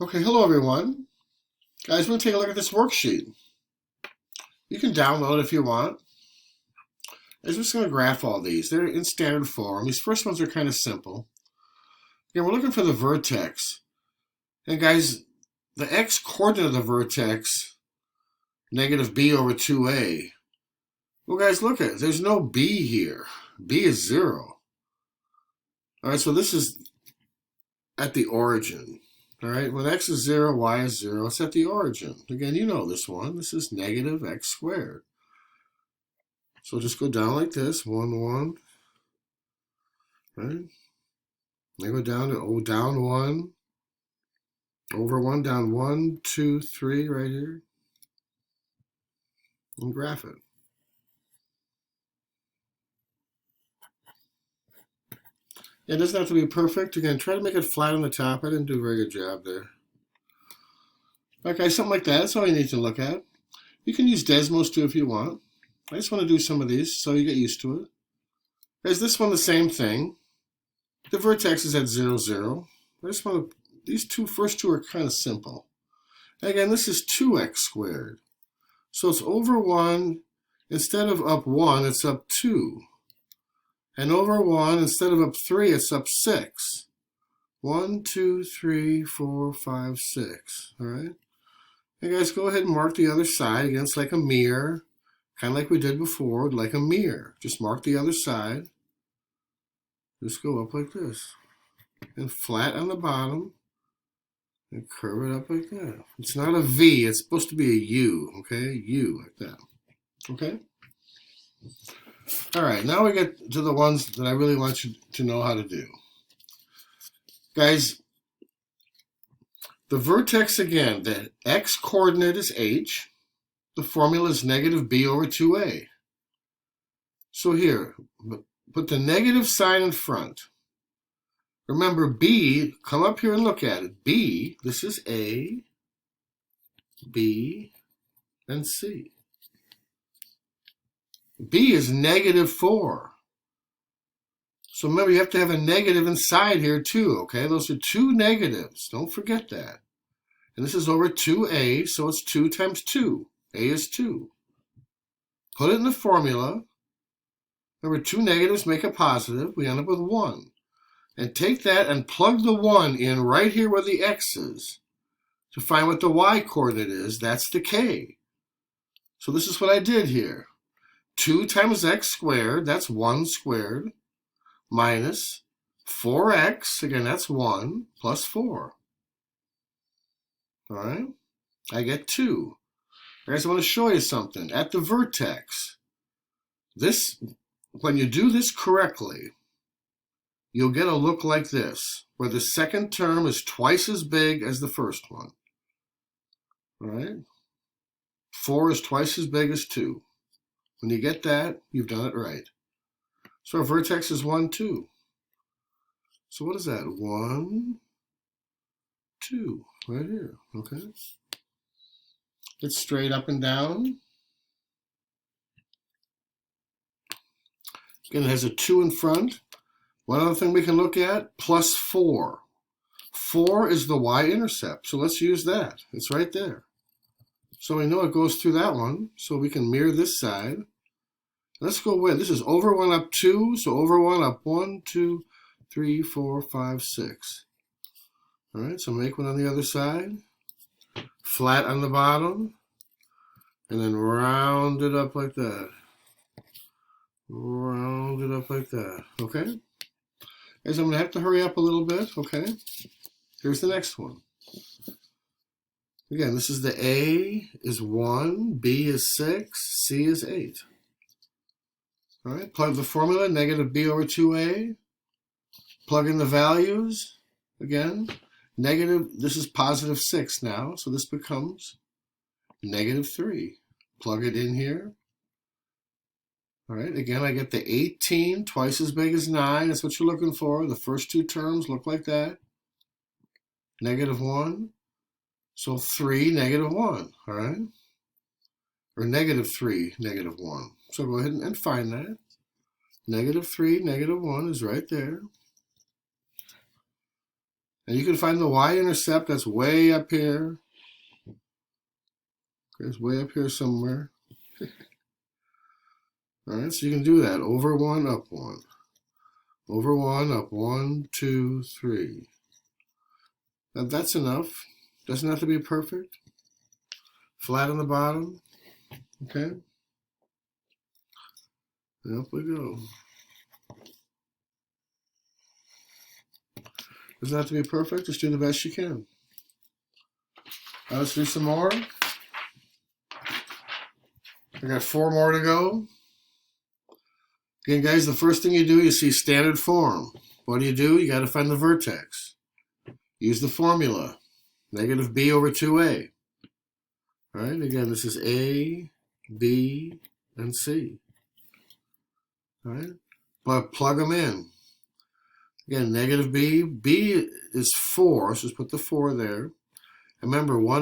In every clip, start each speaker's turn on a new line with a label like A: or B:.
A: Okay, hello everyone. Guys, we're going to take a look at this worksheet. You can download it if you want. I'm just going to graph all these. They're in standard form. These first ones are kind of simple. Again, we're looking for the vertex. And guys, the x-coordinate of the vertex, negative b over 2a. Well, guys, look at it. There's no b here. B is 0. All right, so this is at the origin. All right, when x is 0, y is 0, it's at the origin. Again, you know this one. This is negative x squared. So just go down like this, 1, 1, right? Then go down to down 1, over 1, down 1, 2, 3 right here, and graph it. It doesn't have to be perfect. Again, try to make it flat on the top. I didn't do a very good job there. Okay, something like that. That's all you need to look at. You can use Desmos too if you want. I just want to do some of these so you get used to it. There's this one, the same thing. The vertex is at 0, 0. I just want to, these first two are kind of simple. And again, this is 2x squared. So it's over 1. Instead of up 1, it's up 2. And over 1, instead of up 3, it's up 6. 1, 2, 3, 4, 5, 6. All right? And guys, go ahead and mark the other side. Again, it's like a mirror. Kind of like we did before, like a mirror. Just mark the other side. Just go up like this. And flat on the bottom. And curve it up like that. It's not a V. It's supposed to be a U. Okay? U, like that. Okay? All right, now we get to the ones that I really want you to know how to do. Guys, the vertex, again, the x-coordinate is h. The formula is negative b over 2a. So here, put the negative sign in front. Remember, b, come up here and look at it. B, this is a, b, and c. B is negative 4. So remember, you have to have a negative inside here too, okay? Those are two negatives. Don't forget that. And this is over 2a, so it's 2 times 2. A is 2. Put it in the formula. Remember, two negatives make a positive. We end up with 1. And take that and plug the 1 in right here where the x is. To find what the y-coordinate is, that's the k. So this is what I did here. 2 times x squared, that's 1 squared, minus 4x, again, that's 1, plus 4. All right? I get 2. Guys, I want to show you something. At the vertex, when you do this correctly, you'll get a look like this, where the second term is twice as big as the first one. All right? 4 is twice as big as 2. When you get that, you've done it right. So our vertex is 1, 2. So what is that? 1, 2, right here, okay? It's straight up and down. Again, it has a 2 in front. One other thing we can look at, plus 4. 4 is the y-intercept, so let's use that. It's right there. So we know it goes through that one, so we can mirror this side. Let's go with, this is over 1 up 2, so over 1 up 1, 2, 3, 4, 5, 6. All right, so make one on the other side. Flat on the bottom. And then round it up like that. Round it up like that, okay? Guys, I'm going to have to hurry up a little bit, okay? Here's the next one. Again, this is the A is 1, B is 6, C is 8. All right, plug the formula, negative b over 2a. Plug in the values. Again, negative, this is positive 6 now, so this becomes negative 3. Plug it in here. All right, again, I get the 18, twice as big as 9. That's what you're looking for. The first two terms look like that. Negative 1. So 3, negative 1, all right? Or negative 3, negative 1. So go ahead and find that. Negative 3, negative 1 is right there. And you can find the y-intercept that's way up here. It's way up here somewhere. All right, so you can do that. Over 1, up 1. Over 1, up 1, 2, 3. Now that's enough. Doesn't have to be perfect. Flat on the bottom. Okay. And up we go. Doesn't have to be perfect. Just do the best you can. Let's do some more. I got 4 more to go. Again, guys, the first thing you do, you see standard form. What do? You got to find the vertex. Use the formula. Negative b over 2a. All right, again, this is a, b, and c. All right, but plug them in. Again, negative b. B is 4, so just put the 4 there. Remember, a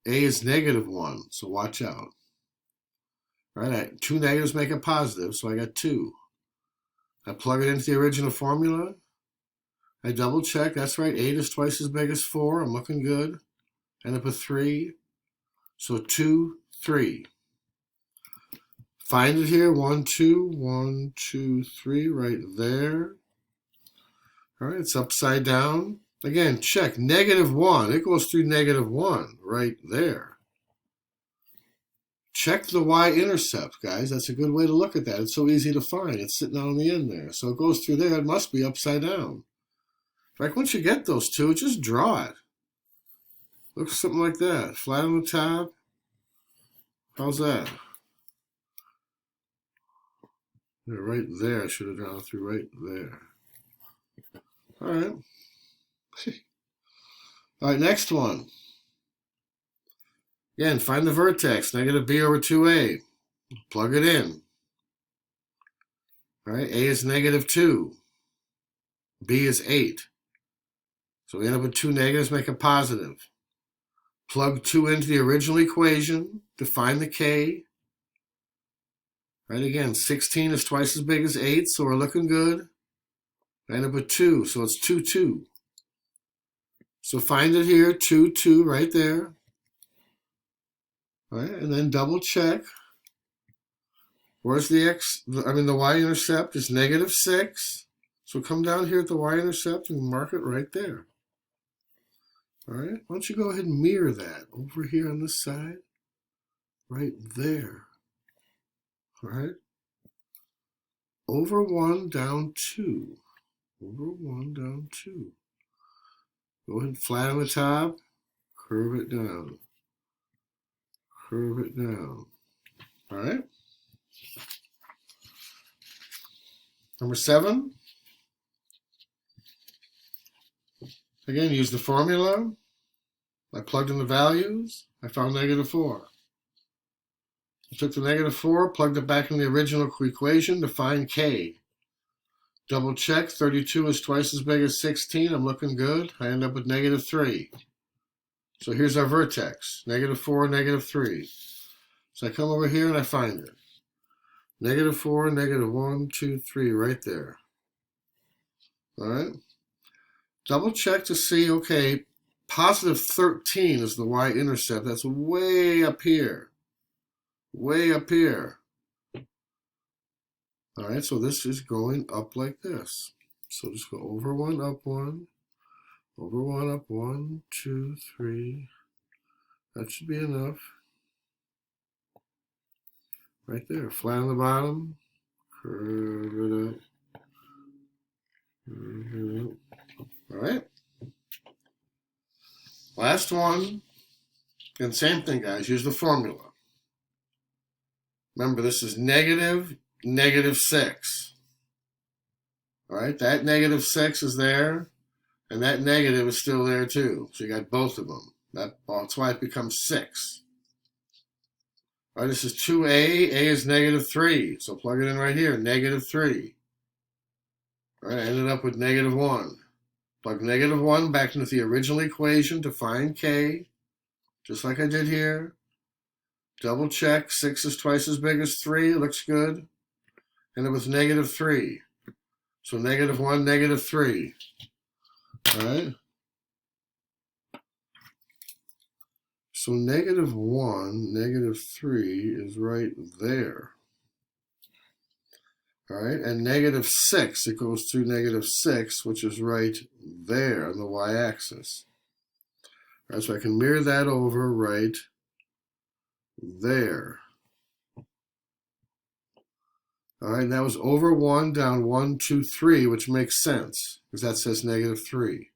A: is negative 1, so watch out. All right, 2 negatives make a positive, so I got 2. I plug it into the original formula. I double check. That's right, 8 is twice as big as 4. I'm looking good. End up with 3. So 2, 3. Find it here. 1, 2, 1, 2, 3, right there. All right, it's upside down. Again, check. Negative 1. It goes through negative 1 right there. Check the y-intercept, guys. That's a good way to look at that. It's so easy to find. It's sitting on the end there. So it goes through there. It must be upside down. In fact, once you get those two, just draw it. Looks something like that. Flat on the top. How's that? Yeah, right there. I should have drawn through right there. All right. All right, next one. Again, find the vertex, negative b over 2a. Plug it in. All right, a is negative 2. B is 8. So we end up with 2 negatives, make a positive. Plug 2 into the original equation to find the k. Right, again, 16 is twice as big as 8, so we're looking good. I end up with 2, so it's 2, 2. So find it here, 2, 2, right there. All right, and then double check. Where's the the y-intercept is negative 6. So come down here at the y-intercept and mark it right there. All right, why don't you go ahead and mirror that over here on this side, right there. All right, over 1, down 2. Over 1, down 2. Go ahead and flat on the top, curve it down. Curve it down. All right. Number 7. Again, use the formula. I plugged in the values. I found negative 4. I took the negative 4, plugged it back in the original equation to find k. Double check. 32 is twice as big as 16. I'm looking good. I end up with negative 3. So here's our vertex, negative 4, negative 3. So I come over here and I find it. Negative 4, negative 1, 2, 3, right there. All right. Double check to see, okay, positive 13 is the y-intercept. That's way up here. Way up here. All right, so this is going up like this. So just go over 1, up 1. Over 1, up 1, 2, 3. That should be enough. Right there. Flat on the bottom. Curve it up. Curve it up. All right. Last one. And same thing, guys. Use the formula. Remember, this is negative 6. All right. That negative 6 is there. And that negative is still there too. So you got both of them. That's why it becomes 6. All right, this is 2a. A is negative 3. So plug it in right here. Negative 3. All right, I ended up with negative 1. Plug negative 1 back into the original equation to find k. Just like I did here. Double check. 6 is twice as big as 3. Looks good. And it was negative 3. So negative 1, negative 3. All right. So -1, -3 is right there. All right, and -6, it goes through -6, which is right there on the y-axis. All right, so I can mirror that over right there. All right, and that was over 1, down 1, 2, 3, which makes sense, because that says -3.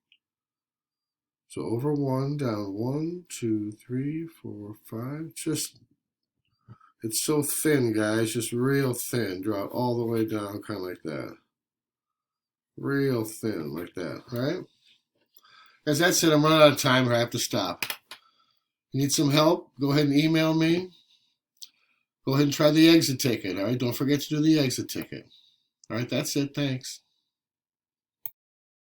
A: So over 1, down 1, 2, 3, 4, 5. Just, it's so thin, guys, just real thin. Draw it all the way down, kind of like that. Real thin, like that, all right? As that said, I'm running out of time, or I have to stop. You need some help? Go ahead and email me. Go ahead and try the exit ticket, all right? Don't forget to do the exit ticket. All right, that's it. Thanks.